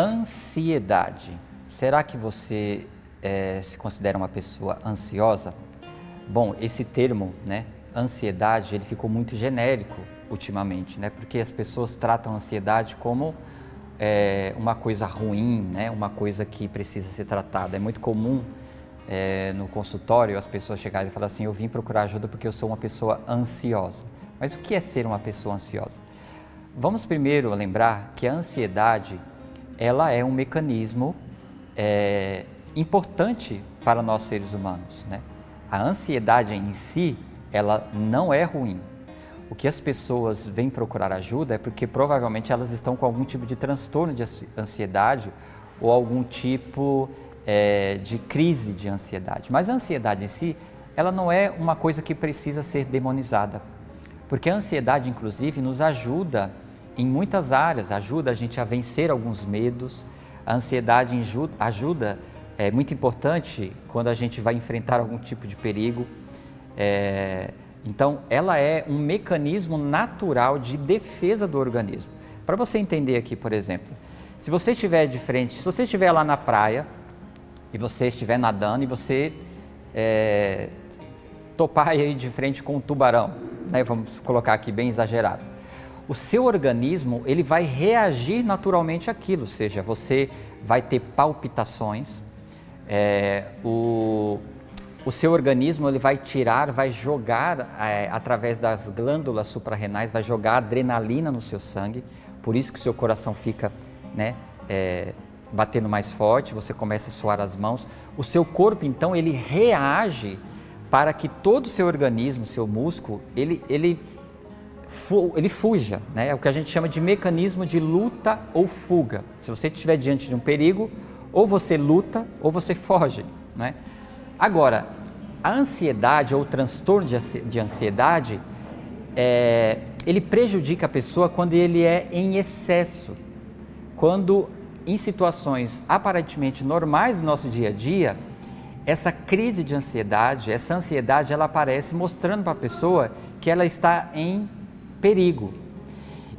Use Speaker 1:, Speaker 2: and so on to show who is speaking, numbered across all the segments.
Speaker 1: Ansiedade. Será que você se considera uma pessoa ansiosa? Bom, esse termo, né, ansiedade, ele ficou muito genérico ultimamente, né, porque as pessoas tratam a ansiedade como uma coisa ruim, né, uma coisa que precisa ser tratada. É muito comum no consultório as pessoas chegarem e falar assim: eu vim procurar ajuda porque eu sou uma pessoa ansiosa. Mas o que é ser uma pessoa ansiosa? Vamos primeiro lembrar que a ansiedade, ela é um mecanismo importante para nós seres humanos, né? A ansiedade em si, ela não é ruim. O que as pessoas vêm procurar ajuda é porque provavelmente elas estão com algum tipo de transtorno de ansiedade ou algum tipo de crise de ansiedade. Mas a ansiedade em si, ela não é uma coisa que precisa ser demonizada, porque a ansiedade, inclusive, nos ajuda em muitas áreas, ajuda a gente a vencer alguns medos. A ansiedade ajuda, é muito importante quando a gente vai enfrentar algum tipo de perigo. Então, ela é um mecanismo natural de defesa do organismo. Para você entender aqui, por exemplo, se você estiver de frente, se você estiver lá na praia e você estiver nadando e você topar aí de frente com um tubarão, né? Vamos colocar aqui bem exagerado. O seu organismo, ele vai reagir naturalmente àquilo, ou seja, você vai ter palpitações, o seu organismo ele vai jogar através das glândulas suprarrenais, vai jogar adrenalina no seu sangue, por isso que o seu coração fica, né, batendo mais forte, você começa a suar as mãos. O seu corpo, então, ele reage para que todo o seu organismo, seu músculo, ele fuja, né? É o que a gente chama de mecanismo de luta ou fuga. Se você estiver diante de um perigo, ou você luta ou você foge, né? Agora, a ansiedade ou o transtorno de ansiedade, ele prejudica a pessoa quando ele é em excesso. Quando em situações aparentemente normais do nosso dia a dia, essa crise de ansiedade, essa ansiedade, ela aparece mostrando para a pessoa que ela está em perigo.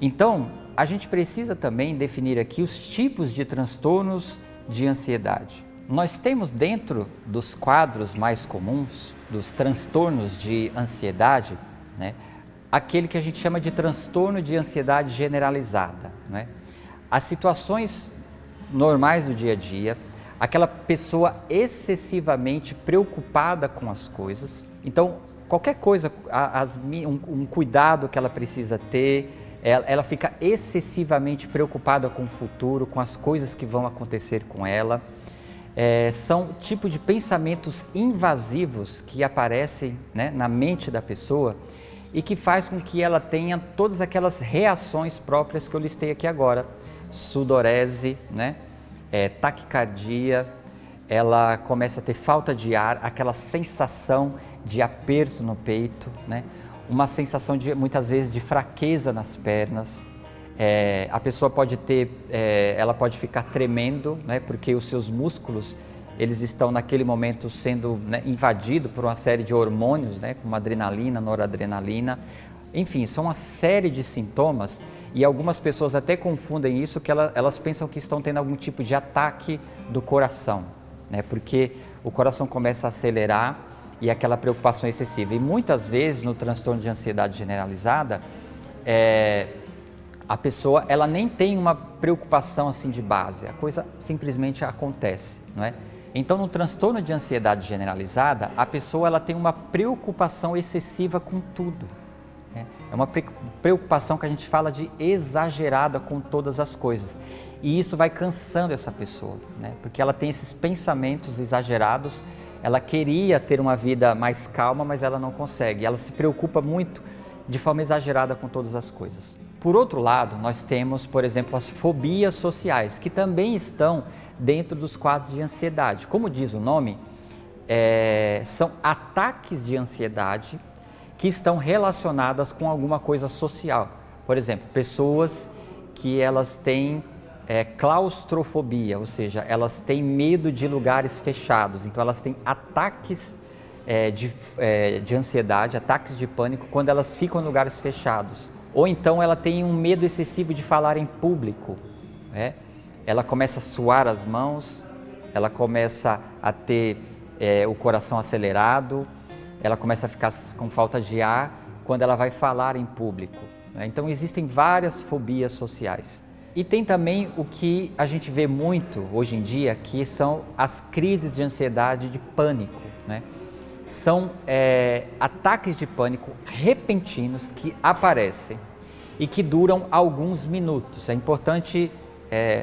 Speaker 1: Então, a gente precisa também definir aqui os tipos de transtornos de ansiedade. Nós temos dentro dos quadros mais comuns, dos transtornos de ansiedade, né, aquele que a gente chama de transtorno de ansiedade generalizada, né? As situações normais do dia a dia, aquela pessoa excessivamente preocupada com as coisas. Então, qualquer coisa, um cuidado que ela precisa ter, ela fica excessivamente preocupada com o futuro, com as coisas que vão acontecer com ela. São tipo de pensamentos invasivos que aparecem, né, na mente da pessoa e que faz com que ela tenha todas aquelas reações próprias que eu listei aqui agora. Sudorese, né? Taquicardia, ela começa a ter falta de ar, aquela sensação de aperto no peito, né? Uma sensação de muitas vezes de fraqueza nas pernas. A pessoa pode ter, ela pode ficar tremendo, né? Porque os seus músculos eles estão naquele momento sendo, né, invadidos por uma série de hormônios, né? Como adrenalina, noradrenalina. Enfim, são uma série de sintomas e algumas pessoas até confundem isso, que elas pensam que estão tendo algum tipo de ataque do coração, né? Porque o coração começa a acelerar e aquela preocupação excessiva. E muitas vezes no transtorno de ansiedade generalizada, a pessoa ela nem tem uma preocupação assim de base, a coisa simplesmente acontece, não é? Então, no transtorno de ansiedade generalizada, a pessoa ela tem uma preocupação excessiva com tudo. É uma preocupação que a gente fala de exagerada com todas as coisas. E isso vai cansando essa pessoa, né? Porque ela tem esses pensamentos exagerados, ela queria ter uma vida mais calma, mas ela não consegue. Ela se preocupa muito de forma exagerada com todas as coisas. Por outro lado, nós temos, por exemplo, as fobias sociais, que também estão dentro dos quadros de ansiedade. Como diz o nome, são ataques de ansiedade que estão relacionadas com alguma coisa social. Por exemplo, pessoas que elas têm claustrofobia, ou seja, elas têm medo de lugares fechados, então elas têm ataques de ansiedade, ataques de pânico quando elas ficam em lugares fechados. Ou então ela tem um medo excessivo de falar em público, ela começa a suar as mãos, ela começa a ter o coração acelerado, ela começa a ficar com falta de ar quando ela vai falar em público, né? Então existem várias fobias sociais. E tem também o que a gente vê muito hoje em dia, que são as crises de ansiedade e de pânico, né? São ataques de pânico repentinos que aparecem e que duram alguns minutos. É importante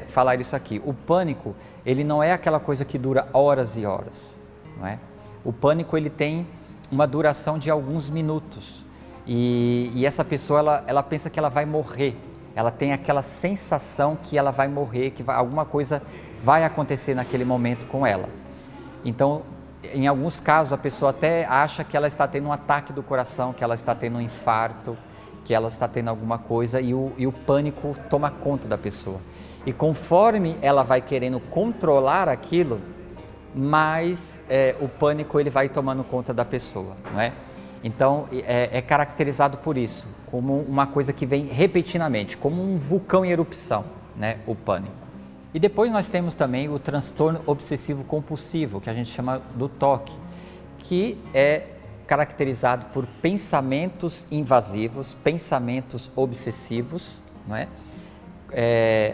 Speaker 1: falar isso aqui. O pânico, ele não é aquela coisa que dura horas e horas, não é? O pânico, ele tem uma duração de alguns minutos e essa pessoa, ela pensa que ela vai morrer. Ela tem aquela sensação que ela vai morrer, que alguma coisa vai acontecer naquele momento com ela. Então, em alguns casos, a pessoa até acha que ela está tendo um ataque do coração, que ela está tendo um infarto, que ela está tendo alguma coisa e o pânico toma conta da pessoa. E conforme ela vai querendo controlar aquilo, mais o pânico ele vai tomando conta da pessoa, não é? Então, é caracterizado por isso, como uma coisa que vem repetidamente, como um vulcão em erupção, né? O pânico. E depois nós temos também o transtorno obsessivo compulsivo, que a gente chama do TOC, que é caracterizado por pensamentos invasivos, pensamentos obsessivos, não é?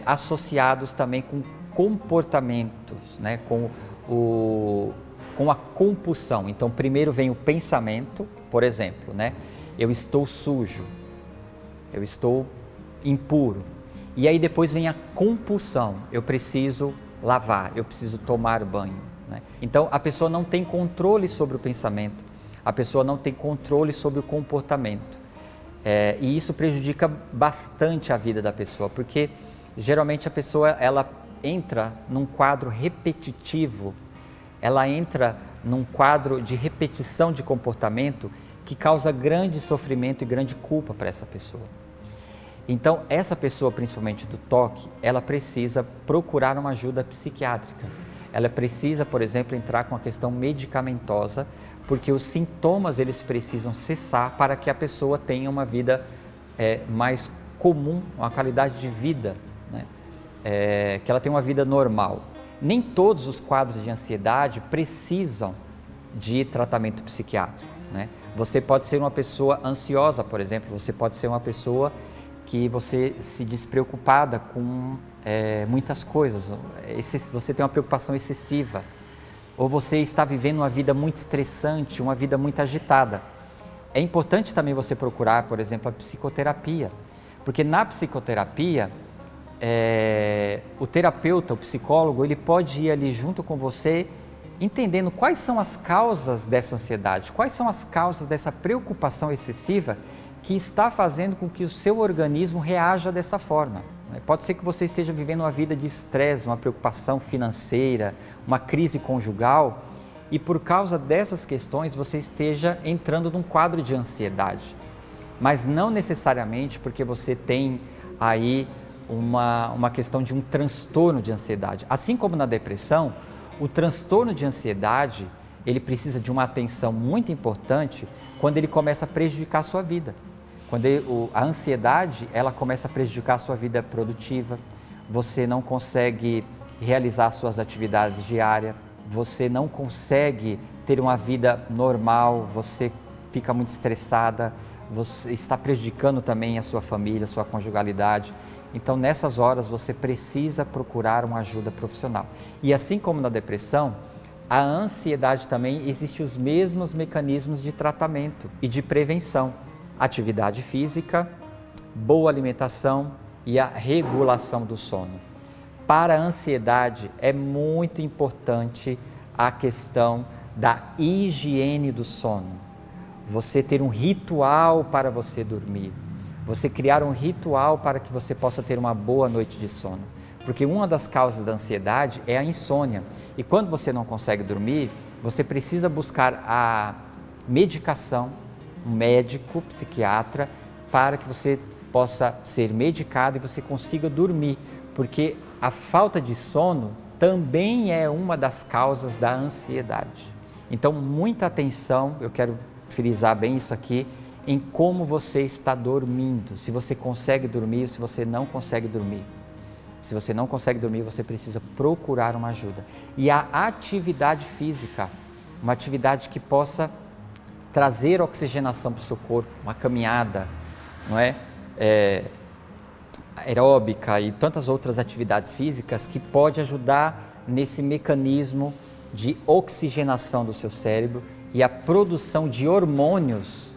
Speaker 1: Associados também com comportamentos, né? Com a compulsão. Então, primeiro vem o pensamento, por exemplo, né? Eu estou sujo, eu estou impuro. E aí depois vem a compulsão, eu preciso lavar, eu preciso tomar banho, né? Então, a pessoa não tem controle sobre o pensamento, a pessoa não tem controle sobre o comportamento. E isso prejudica bastante a vida da pessoa, porque geralmente a pessoa, ela entra num quadro repetitivo, ela entra num quadro de repetição de comportamento que causa grande sofrimento e grande culpa para essa pessoa. Então, essa pessoa, principalmente do TOC, ela precisa procurar uma ajuda psiquiátrica. Ela precisa, por exemplo, entrar com a questão medicamentosa, porque os sintomas eles precisam cessar para que a pessoa tenha uma vida mais comum, uma qualidade de vida, né? Que ela tenha uma vida normal. Nem todos os quadros de ansiedade precisam de tratamento psiquiátrico, né? Você pode ser uma pessoa ansiosa, por exemplo, você pode ser uma pessoa que você se despreocupada com muitas coisas, você tem uma preocupação excessiva, ou você está vivendo uma vida muito estressante, uma vida muito agitada. É importante também você procurar, por exemplo, a psicoterapia, porque na psicoterapia, o terapeuta, o psicólogo, ele pode ir ali junto com você, entendendo quais são as causas dessa ansiedade, quais são as causas dessa preocupação excessiva que está fazendo com que o seu organismo reaja dessa forma. Pode ser que você esteja vivendo uma vida de estresse, uma preocupação financeira, uma crise conjugal, e por causa dessas questões você esteja entrando num quadro de ansiedade. Mas não necessariamente porque você tem aí uma questão de um transtorno de ansiedade. Assim como na depressão, o transtorno de ansiedade, ele precisa de uma atenção muito importante quando ele começa a prejudicar a sua vida. Quando a ansiedade, ela começa a prejudicar a sua vida produtiva, você não consegue realizar suas atividades diárias, você não consegue ter uma vida normal, você fica muito estressada, você está prejudicando também a sua família, a sua conjugalidade. Então, nessas horas, você precisa procurar uma ajuda profissional. E assim como na depressão, a ansiedade também existe os mesmos mecanismos de tratamento e de prevenção. Atividade física, boa alimentação e a regulação do sono. Para a ansiedade é muito importante a questão da higiene do sono. Você ter um ritual para você dormir, você criar um ritual para que você possa ter uma boa noite de sono. Porque uma das causas da ansiedade é a insônia. E quando você não consegue dormir, você precisa buscar a medicação, um médico, psiquiatra, para que você possa ser medicado e você consiga dormir, porque a falta de sono também é uma das causas da ansiedade. Então, muita atenção, eu quero frisar bem isso aqui, em como você está dormindo, se você consegue dormir ou se você não consegue dormir. Se você não consegue dormir, você precisa procurar uma ajuda. E a atividade física, uma atividade que possa trazer oxigenação para o seu corpo, uma caminhada, não é? Aeróbica e tantas outras atividades físicas que pode ajudar nesse mecanismo de oxigenação do seu cérebro e a produção de hormônios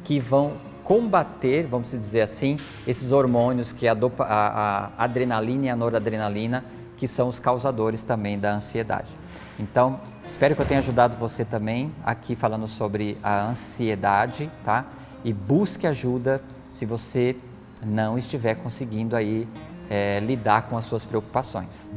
Speaker 1: que vão combater, vamos dizer assim, esses hormônios que é a adrenalina e a noradrenalina, que são os causadores também da ansiedade. Então, espero que eu tenha ajudado você também aqui falando sobre a ansiedade, tá? E busque ajuda se você não estiver conseguindo aí lidar com as suas preocupações.